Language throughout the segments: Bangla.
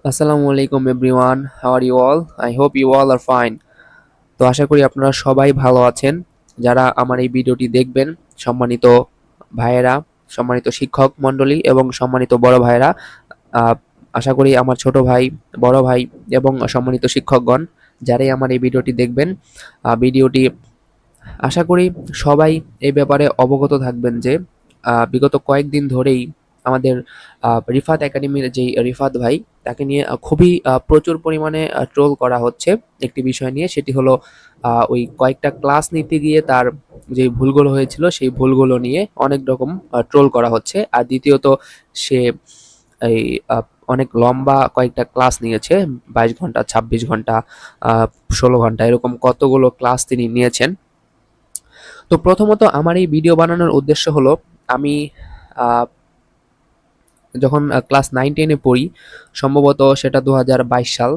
আসসালামু আলাইকুম everyone, how are you all? I hope you all are fine. তো আশা করি আপনারা সবাই ভালো আছেন। যারা আমার এই ভিডিওটি দেখবেন, সম্মানিত ভাইয়েরা, সম্মানিত শিক্ষক মণ্ডলী এবং সম্মানিত বড় ভাইয়েরা, আহ, আশা করি আমার ছোট ভাই, বড় ভাই এবং সম্মানিত শিক্ষকগণ যারাই আমার এই ভিডিওটি দেখবেন, ভিডিওটি আশা করি সবাই এই ব্যাপারে অবগত থাকবেন যে বিগত কয়েকদিন ধরেই আমাদের রিফাত একাডেমির যেই রিফাত ভাই, তাকে নিয়ে খুবই প্রচুর পরিমাণে ট্রোল করা হচ্ছে একটি বিষয় নিয়ে। সেটি হলো ওই কয়েকটা ক্লাস নিতে গিয়ে তার যে ভুলগুলো হয়েছিল সেই ভুলগুলো নিয়ে অনেক রকম ট্রোল করা হচ্ছে। আর দ্বিতীয়ত সে এই অনেক লম্বা কয়েকটা ক্লাস নিয়েছে, 22 ঘন্টা, 26 ঘন্টা, 16 ঘন্টা, এরকম কতগুলো ক্লাস তিনি নিয়েছেন। তো প্রথমত আমার এই ভিডিও বানানোর উদ্দেশ্য হলো, আমি আহ, যখন ক্লাস 9-10-এ পড়ি, সম্ভবত সেটা 2022 সাল,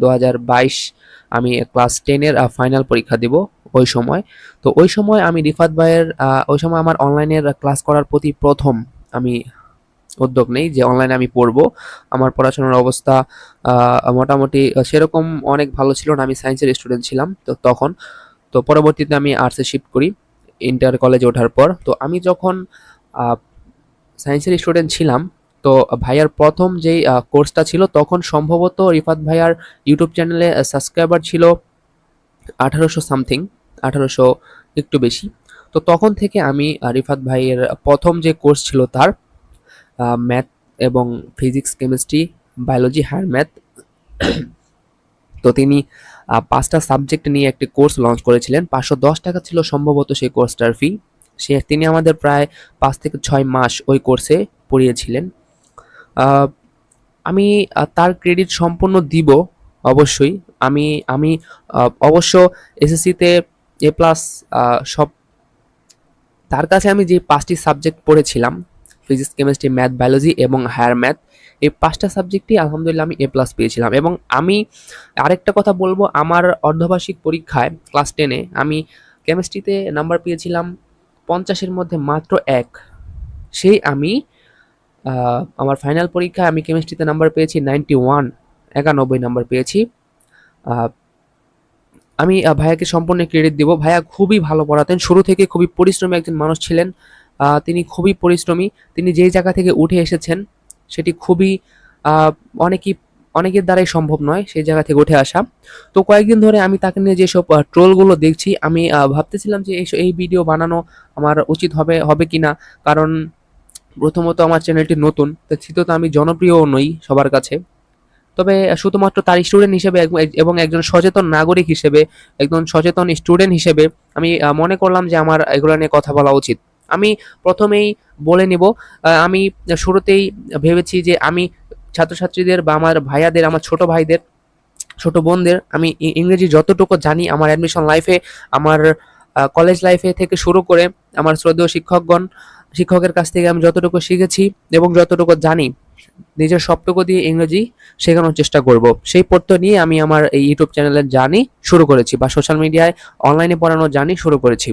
2022 আমি ক্লাস 10-এর ফাইনাল পরীক্ষা দিব ওই সময়। তো ওই সময় আমি রিফাত ভাইয়ের ওই সময় আমার অনলাইনের ক্লাস করার প্রতি প্রথম আমি উদ্যোগ নেই যে অনলাইনে আমি পড়বো। আমার পড়াশোনার অবস্থা মোটামুটি সেরকম অনেক ভালো ছিল না, আমি সায়েন্সের স্টুডেন্ট ছিলাম তো তখন। তো পরবর্তীতে আমি আর্টসে শিফট করি ইন্টার কলেজে ওঠার পর। তো আমি যখন সায়েন্সের স্টুডেন্ট ছিলাম, তো ভাইয়ার প্রথম যেই কোর্সটা ছিল, তখন সম্ভবত রিফাত ভাইয়ার ইউটিউব চ্যানেলে সাবস্ক্রাইবার ছিল 1800 সামথিং, 1800 একটু বেশি। তো তখন থেকে আমি রিফাত ভাইয়ের প্রথম যে কোর্স ছিল তার ম্যাথ এবং physics, chemistry, biology, higher math, তো তিনি 5টা সাবজেক্ট নিয়ে একটি কোর্স লঞ্চ করেছিলেন। 510 টাকা ছিল সম্ভবত সেই কোর্সটার ফি। তিনি আমাদের প্রায় 5 থেকে 6 মাস ওই কোর্সে পড়িয়েছিলেন। আহ, আমি তার ক্রেডিট সম্পূর্ণ দিব অবশ্যই। আমি আমি অবশ্য এসএসসিতে এ প্লাস সব, তার কাছে আমি যে 5টি সাবজেক্ট পড়েছিলাম, ফিজিক্স, কেমিস্ট্রি, ম্যাথ, বায়োলজি এবং হায়ার ম্যাথ, এই 5টা সাবজেক্টই আলহামদুলিল্লাহ আমি এ প্লাস পেয়েছিলাম। এবং আমি আরেকটা কথা বলবো, আমার অর্ধবার্ষিক পরীক্ষায় ক্লাস 10-এ আমি কেমিস্ট্রিতে নাম্বার পেয়েছিলাম 50-এর মধ্যে মাত্র এক। সেই আমি আমার ফাইনাল পরীক্ষায় আমি কেমিস্ট্রিতে নাম্বার পেয়েছি 91, 91 নাম্বার পেয়েছি। আহ, আমি ভাইয়াকে সম্পূর্ণ ক্রেডিট দিব। ভাইয়া খুবই ভালো পড়াতেন, শুরু থেকে খুবই পরিশ্রমী একজন মানুষ ছিলেন। তিনি খুবই পরিশ্রমী। তিনি যেই জায়গা থেকে উঠে এসেছেন সেটি খুবই আহ, অনেকই অনেকের দ্বারাই সম্ভব নয় সেই জায়গা থেকে উঠে আসা। তো কয়েকদিন ধরে আমি তাকে নিয়ে যেসব ট্রোলগুলো দেখছি, আমি ভাবতেছিলাম যে এই ভিডিও বানানো আমার উচিত হবে হবে কিনা। কারণ প্রথমত আমার চ্যানেলটি নতুন, দ্বিতীয়ত আমি জনপ্রিয়ও নই সবার কাছে। তবে শুধুমাত্র তার স্টুডেন্ট হিসেবে এবং একজন সচেতন নাগরিক হিসেবে, একজন সচেতন স্টুডেন্ট হিসেবে আমি মনে করলাম যে আমার এগুলো নিয়ে কথা বলা উচিত। আমি প্রথমেই বলে নিব, আমি শুরুতেই ভেবেছি যে আমি ছাত্রছাত্রীদের বা আমার ভাইয়াদের, আমার ছোট ভাইদের, ছোট বোনদের আমি ইংরেজি যতটুকু জানি আমার অ্যাডমিশন লাইফে, আমার কলেজ লাইফে থেকে শুরু করে আমার শ্রদ্ধেয় শিক্ষকের কাছ থেকে আমি যতটুকু শিখেছি এবং যতটুকু জানি, নিজের সবটুকু দিয়ে ইংরেজি শেখানোর চেষ্টা করব। সেই প্রত্যয় নিয়ে আমি আমার এই ইউটিউব চ্যানেলের জার্নি শুরু করেছি, বা সোশ্যাল মিডিয়ায় অনলাইনে পড়ানোর জার্নি শুরু করেছি।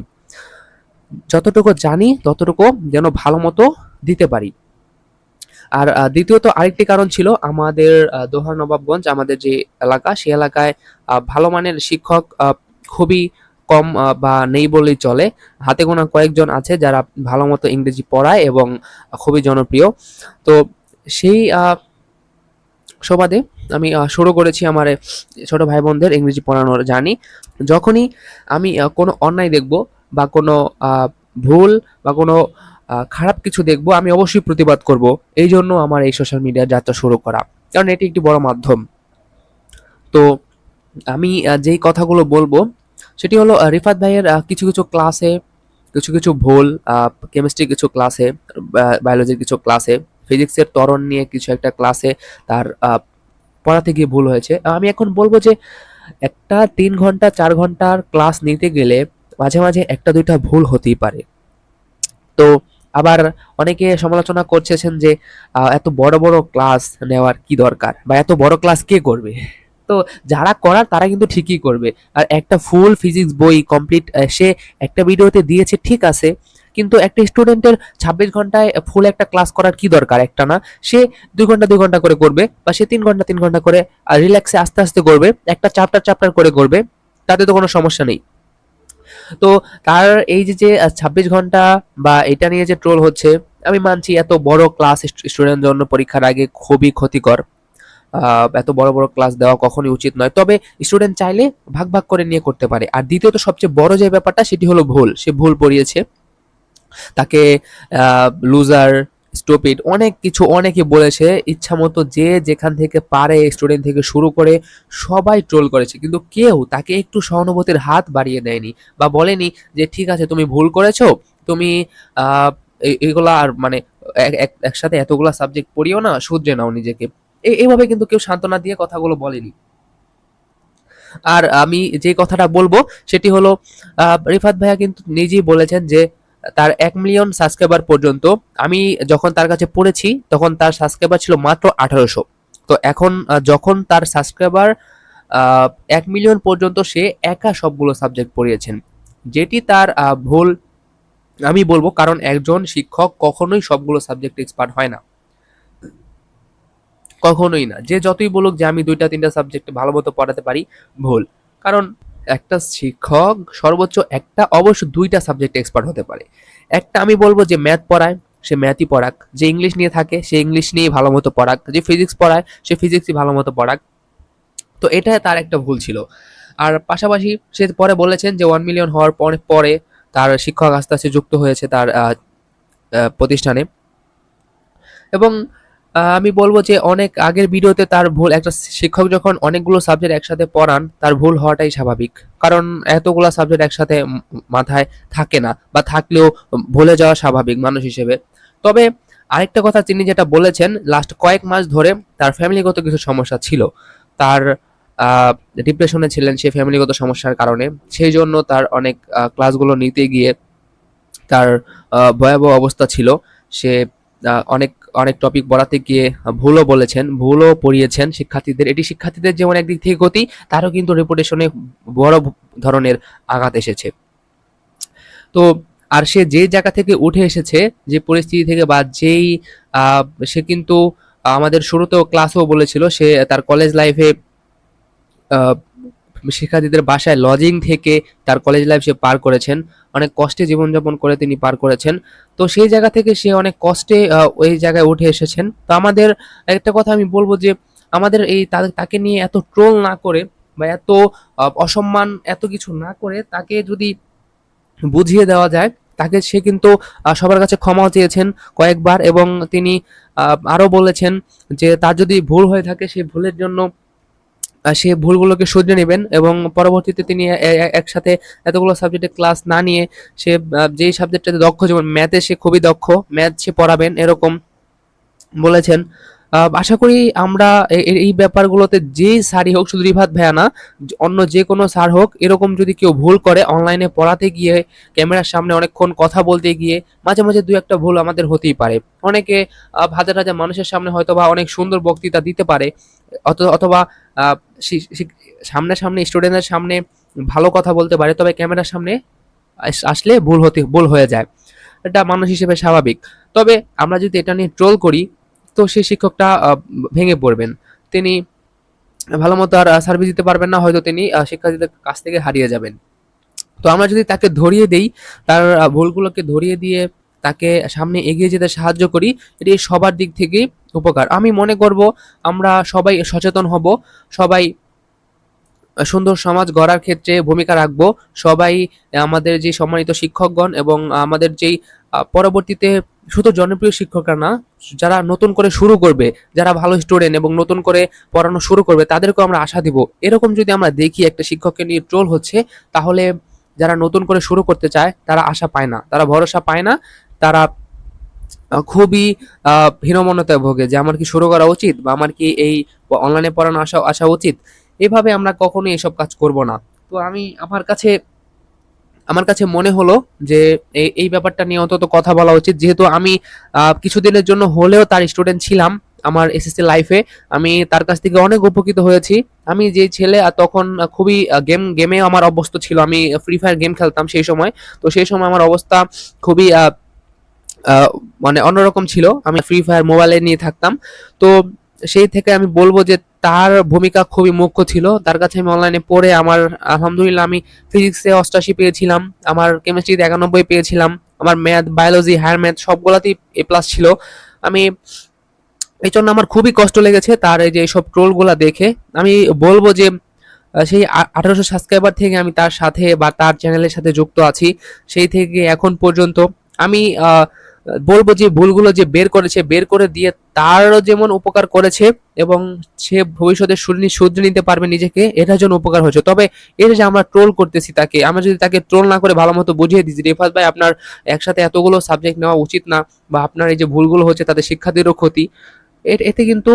যতটুকু জানি ততটুকু যেন ভালো মতো দিতে পারি। আর দ্বিতীয়ত আরেকটি কারণ ছিল, আমাদের দোহার নবাবগঞ্জ, আমাদের যে এলাকা, সেই এলাকায় ভালো মানের শিক্ষক খুবই কম, বা নেই বললেই চলে। হাতে গোনা কয়েকজন আছে যারা ভালো মতো ইংরেজি পড়ায় এবং খুবই জনপ্রিয়। তো সেই সুবাদে আমি শুরু করেছি আমার ছোট ভাই বোনদের ইংরেজি পড়ানোর জার্নি। যখনই আমি কোনো অন্যায় দেখব বা কোনো ভুল বা কোনো খারাপ কিছু দেখব, আমি অবশ্যই প্রতিবাদ করব। এই জন্য আমার এই সোশ্যাল মিডিয়ার যাত্রা শুরু করা, কারণ এটি একটি বড় মাধ্যম। তো আমি যেই কথাগুলো বলবো সেটি হলো, রিফাত ভাইয়ের কিছু কিছু ক্লাসে কিছু কিছু ভুল, কেমিস্ট্রি কিছু ক্লাসে, বায়োলজির কিছু ক্লাসে, ফিজিক্সের ত্বরণ নিয়ে কিছু একটা ক্লাসে তার পড়াতে গিয়ে ভুল হয়েছে। আমি এখন বলবো যে একটা 3 ঘন্টা 4 ঘন্টার ক্লাস নিতে গেলে মাঝে মাঝে একটা দুইটা ভুল হতেই পারে। তো আবার অনেকে সমালোচনা করছেন যে এত বড় বড় ক্লাস নেওয়ার কি দরকার, বা এত বড় ক্লাস কে করবে। তো যারা করার তারা কিন্তু ঠিকই করবে। আর একটা ফুল ফিজিক্স বই কমপ্লিট সে একটা ভিডিওতে দিয়েছে, ঠিক আছে, কিন্তু একটা স্টুডেন্টের 26 ঘন্টায় ফুল একটা ক্লাস করার কি দরকার? একটা না, সে 2 ঘন্টা 2 ঘন্টা করে করবে, বা সে 3 ঘন্টা 3 ঘন্টা করে রিল্যাক্সে আস্তে আস্তে করবে, একটা চ্যাপ্টার চ্যাপ্টার করে করবে, তাতে তো কোনো সমস্যা নেই। তো তার এই যে 26 ঘন্টা বা এটা নিয়ে যে ট্রোল হচ্ছে, আমি মানছি এত বড় ক্লাস স্টুডেন্ট জন্য পরীক্ষার আগে খুবই ক্ষতিকর। এত বড় বড় ক্লাস দেওয়া কখনোই উচিত নয়। তবে স্টুডেন্ট চাইলে ভাগ ভাগ করে নিয়ে করতে পারে। আর দ্বিতীয়ত সবচেয়ে বড় যে ব্যাপারটা সেটি হলো ভুল। সে ভুল পড়িয়েছে, তাকে লুজার, স্টুপিড অনেক কিছু অনেকে বলেছে, ইচ্ছামতো যে যেখান থেকে পারে স্টুডেন্ট থেকে শুরু করে সবাই ট্রোল করেছে, কিন্তু কেউ তাকে একটু সহানুভূতির হাত বাড়িয়ে দেয়নি বা বলেনি যে ঠিক আছে তুমি ভুল করেছো, তুমি আহ, এগুলা আর মানে একসাথে এতগুলা সাবজেক্ট পড়িও না, শুধরে নাও নিজেকে। এইভাবে কিন্তু কেউ সান্ত্বনা দিয়ে কথাগুলো বলেনি। আর আমি যে কথাটা বলবো সেটি হলো, রিফাত ভাইয়া কিন্তু নিজেই বলেছেন যে তার 1 মিলিয়ন সাবস্ক্রাইবার পর্যন্ত, আমি যখন তার কাছে পড়েছি তখন তার সাবস্ক্রাইবার ছিল মাত্র 1800। তো এখন যখন তার সাবস্ক্রাইবার 1 মিলিয়ন পর্যন্ত, সে একা সবগুলো সাবজেক্ট পড়িয়েছেন, যেটি তার ভুল আমি বলবো, কারণ একজন শিক্ষক কখনোই সবগুলো সাবজেক্ট এক্সপার্ট হয় না, কখনোই না। যে যতই বলুক যে আমি 2টা 3টা সাবজেক্টে ভালো মতো পড়াতে পারি, ভুল। কারণ একটা শিক্ষক সর্বোচ্চ একটা, অবশ্য 2টা সাবজেক্টে এক্সপার্ট হতে পারে। একটা আমি বলবো যে ম্যাথ পড়ায়, সে ম্যাথই পড়াক, যে ইংলিশ নিয়ে থাকে সে ইংলিশ নিয়েই ভালো মতো পড়াক, যে ফিজিক্স পড়ায় সে ফিজিক্সই ভালো মতো পড়াক। তো এটা তার একটা ভুল ছিল। আর পাশাপাশি সে পরে বলেছেন যে 1 মিলিয়ন হওয়ার পরে পরে তার শিক্ষক আস্তে আস্তে যুক্ত হয়েছে তার প্রতিষ্ঠানে। এবং আমি বলব যে অনেক আগের ভিডিওতে তার ভুল, একটা শিক্ষক যখন অনেকগুলো সাবজেক্ট একসাথে পড়ান তার ভুল হওয়াটাই স্বাভাবিক। কারণ এতগুলো সাবজেক্ট একসাথে মাথায় থাকে না, বা থাকলেও ভুলে যাওয়া স্বাভাবিক মানুষ হিসেবে। তবে আরেকটা কথা তিনি যেটা বলেছেন, লাস্ট কয়েক মাস ধরে তার ফ্যামিলিগত কিছু সমস্যা ছিল। তার ডিপ্রেশনে ছিলেন সে ফ্যামিলিগত সমস্যার কারণে। সেই জন্য তার অনেক ক্লাসগুলো নিতে গিয়ে তার ভয়াবহ অবস্থা ছিল। সে অনেক অনেক টপিক পড়াতে গিয়ে ভুলও বলেছেন, ভুলও পড়িয়েছেন শিক্ষার্থীদের। এটি শিক্ষার্থীদের যেমন একদিক থেকে ক্ষতি, তারও কিন্তু রেপুটেশনে বড় ধরনের আঘাত এসেছে। তো আর সে যে জায়গা থেকে উঠে এসেছে, যে পরিস্থিতি থেকে, বা যেই আহ, সে কিন্তু আমাদের শুরুতেও ক্লাসেও বলেছিল সে তার কলেজ লাইফে শিক্ষার্থীদের বাসায় লজিং থেকে তার কলেজ লাইফ সে পার করেছেন, অনেক কষ্টে জীবনযাপন করে তিনি পার করেছেন। তো সেই জায়গা থেকে সে অনেক কষ্টে ওই জায়গায় উঠে এসেছেন। তো আমাদের একটা কথা আমি বলবো যে আমাদের এই তাকে নিয়ে এত ট্রোল না করে, বা এত অসম্মান এত কিছু না করে, তাকে যদি বুঝিয়ে দেওয়া যায়, তাকে সে কিন্তু সবার কাছে ক্ষমাও চেয়েছেন কয়েকবার, এবং তিনি আরো বলেছেন যে তার যদি ভুল হয়ে থাকে সেই ভুলের জন্য সে ভুলগুলোকে শুধরে নেবেন, এবং পরবর্তীতে তিনি একসাথে এতগুলো সাবজেক্টে ক্লাস না নিয়ে সে যেই সাবজেক্টটাতে দক্ষ, যেমন ম্যাথে সে খুবই দক্ষ, ম্যাথ সে পড়াবেন এরকম বলেছেন। আশা করি আমরা এই ব্যাপারগুলোতে যেই স্যারই হোক, শুধু রিফাত ভাইয়া না, অন্য যে কোনো স্যার হোক, এরকম যদি কেউ ভুল করে অনলাইনে পড়াতে গিয়ে, ক্যামেরার সামনে অনেকক্ষণ কথা বলতে গিয়ে মাঝে মাঝে দু একটা ভুল আমাদের হতেই পারে। অনেকে হাজার হাজার মানুষের সামনে হয়তো বা অনেক সুন্দর বক্তৃতা দিতে পারে, অথবা আহ, সামনে স্টুডেন্টের সামনে ভালো কথা বলতে পারে, তবে ক্যামেরার সামনে আসলে ভুল হয়ে যায়। এটা মানুষ হিসেবে স্বাভাবিক। তবে আমরা যদি এটা নিয়ে ট্রোল করি, তো সেই শিক্ষকটা ভেঙে পড়বেন। তিনি ভালো মতো আর সার্ভিস দিতে পারবেন না, হয়তো তিনি শিক্ষার্থীদের কাছ থেকে হারিয়ে যাবেন। তো আমরা যদি তাকে ধরিয়ে দেই, তার ভুলগুলোকে ধরিয়ে দিয়ে তাকে সামনে এগিয়ে যেতে সাহায্য করি, এটি সবার দিক থেকেই উপকার। আমি মনে করব আমরা সবাই সচেতন হব, সবাই সুন্দর সমাজ গড়ার ক্ষেত্রে ভূমিকা রাখবো। সবাই আমাদের যে সম্মানিত শিক্ষকগণ, এবং আমাদের যেই পরবর্তীতে শুধু জনপ্রিয় শিক্ষকরা না, যারা নতুন করে শুরু করবে, যারা ভালো স্টুডেন্ট এবং নতুন করে পড়ানো শুরু করবে, তাদেরকেও আমরা আশা দিব। এরকম যদি আমরা দেখি একটা শিক্ষককে নিয়ে ট্রোল হচ্ছে, তাহলে যারা নতুন করে শুরু করতে চায় তারা আশা পায় না, তারা ভরসা পায় না, তারা খুবই হীনমন্যতায় ভোগে যে আমার কি শুরু করা উচিত, বা আমার কি এই অনলাইনে পড়ানো আসা আসা উচিত। এভাবে আমরা কখনোই এসব কাজ করব না। তো আমি আমার কাছে মনে হলো যে এই ব্যাপারটা নিয়ে অন্তত কথা বলা উচিত, যেহেতু আমি কিছুদিনের জন্য হলেও তার স্টুডেন্ট ছিলাম। আমার এসএসসি লাইফে আমি তার কাছ থেকে অনেক উপকৃত হয়েছি। আমি যে ছেলে তখন খুবই গেমে আমার অভ্যস্ত ছিল। আমি ফ্রি ফায়ার গেম খেলতাম সেই সময়। তো সেই সময় আমার অবস্থা খুবই আহ, মানে অন্যরকম ছিল। আমি ফ্রি ফায়ার মোবাইলে নিয়ে থাকতাম। তো সেই থেকে আমি বলবো যে তার ভূমিকা খুবই মুখ্য ছিল। তার কাছে আমি অনলাইনে পড়ে আমার আলহামদুলিল্লাহ আমি ফিজিক্সে 88 পেয়েছিলাম, আমার কেমিস্ট্রিতে 91 পেয়েছিলাম, আমার ম্যাথ, বায়োলজি, হায়ার ম্যাথ সবগুলাতেই A+ ছিল। আমি এই জন্য আমার খুবই কষ্ট লেগেছে তার এই যে সব ট্রোলগুলা দেখে। আমি বলবো যে সেই 1800 সাবস্ক্রাইবার থেকে আমি তার সাথে বা তার চ্যানেলের সাথে যুক্ত আছি। সেই থেকে এখন পর্যন্ত আমি বলবো যে ভুলগুলো যে বের করেছে, বের করে দিয়ে তারও যেমন উপকার করেছে এবং সে ভবিষ্যতে শুধরে নিতে পারবে নিজেকে, এটার জন্য উপকার হয়েছে। তবে এই যে আমরা ট্রোল করতেছি তাকে, আমরা যদি তাকে ট্রোল না করে ভালো মতো বুঝিয়ে দিই যে রেফাত ভাই আপনার একসাথে এতগুলো সাবজেক্ট নেওয়া উচিত না, বা আপনার এই যে ভুলগুলো হচ্ছে তাদের শিক্ষার্থীরও ক্ষতি, এতে কিন্তু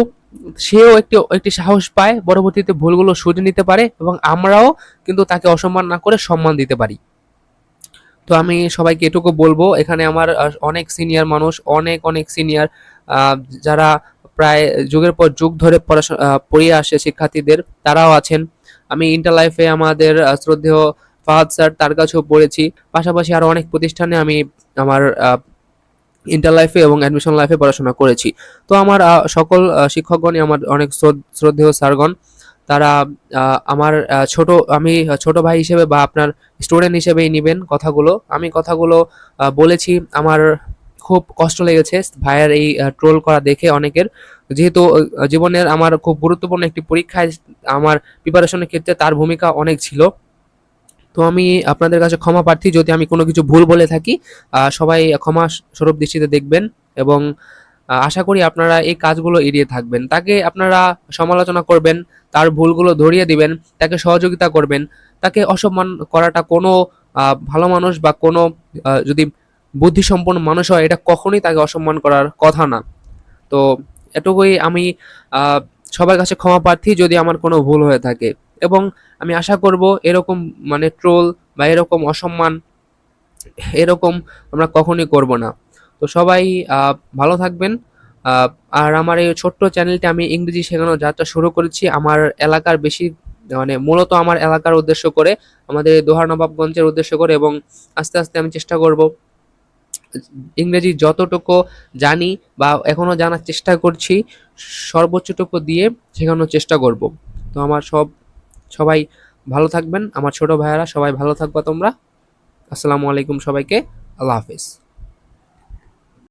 সেও একটি একটি সাহস পায়, পরবর্তীতে ভুলগুলো শুধরে নিতে পারে এবং আমরাও কিন্তু তাকে অসম্মান না করে সম্মান দিতে পারি। তো আমি সবাইকে এটুকু বলবো, এখানে আমার অনেক সিনিয়র মানুষ, অনেক অনেক সিনিয়র, যারা প্রায় যুগের পর যুগ ধরে পড়াশোনা পড়িয়ে আসে শিক্ষার্থীদের, তারাও আছেন। আমি ইন্টার লাইফে আমাদের শ্রদ্ধেয় ফাহাদ স্যার, তার কাছেও পড়েছি। পাশাপাশি আরো অনেক প্রতিষ্ঠানে আমি আমার ইন্টার লাইফে এবং অ্যাডমিশন লাইফে পড়াশোনা করেছি। তো আমার সকল শিক্ষকগণই আমার অনেক শ্রদ্ধেয় স্যারগণ। তারা আমার আমি ছোট ভাই হিসেবে বা আপনার স্টুডেন্ট হিসেবেই নিবেন কথাগুলো। আমি কথাগুলো বলেছি, আমার খুব কষ্ট লেগেছে ভাইয়ের এই ট্রোল করা দেখে অনেকের। যেহেতু জীবনের আমার খুব গুরুত্বপূর্ণ একটি পরীক্ষায় আমার প্রিপারেশনের ক্ষেত্রে তার ভূমিকা অনেক ছিল। তো আমি আপনাদের কাছে ক্ষমা প্রার্থী যদি আমি কোনো কিছু ভুল বলে থাকি। সবাই ক্ষমা স্বরূপ দৃষ্টিতে দেখবেন এবং আশা করি আপনারা এই কাজগুলো এড়িয়ে থাকবেন। তাকে আপনারা সমালোচনা করবেন, তার ভুলগুলো ধরিয়ে দিবেন, তাকে সহযোগিতা করবেন। তাকে অসম্মান করাটা কোনো ভালো মানুষ বা কোনো যদি বুদ্ধিসম্পন্ন মানুষ হয়, এটা কখনোই তাকে অসম্মান করার কথা না। তো এটুকুই আমি আহ, সবার কাছে ক্ষমা প্রার্থী যদি আমার কোনো ভুল হয়ে থাকে। এবং আমি আশা করব এরকম মানে ট্রোল বা এরকম অসম্মান এরকম আমরা কখনোই করব না। তো সবাই ভালো থাকবেন। আহ, আর আমার এই ছোট্ট চ্যানেলটি আমি ইংরেজি শেখানোর যাত্রা শুরু করেছি আমার এলাকার বেশি, মানে মূলত আমার এলাকার উদ্দেশ্য করে, আমাদের এই দোহার নবাবগঞ্জের উদ্দেশ্য করে, এবং আস্তে আস্তে আমি চেষ্টা করব ইংরেজি যতটুকু জানি বা এখনো জানার চেষ্টা করছি সর্বোচ্চটুকু দিয়ে শেখানোর চেষ্টা করব। তো আমার সবাই ভালো থাকবেন, আমার ছোট ভাইয়েরা সবাই ভালো থাকবা তোমরা। আসসালামু আলাইকুম সবাইকে। আল্লাহ হাফেজ।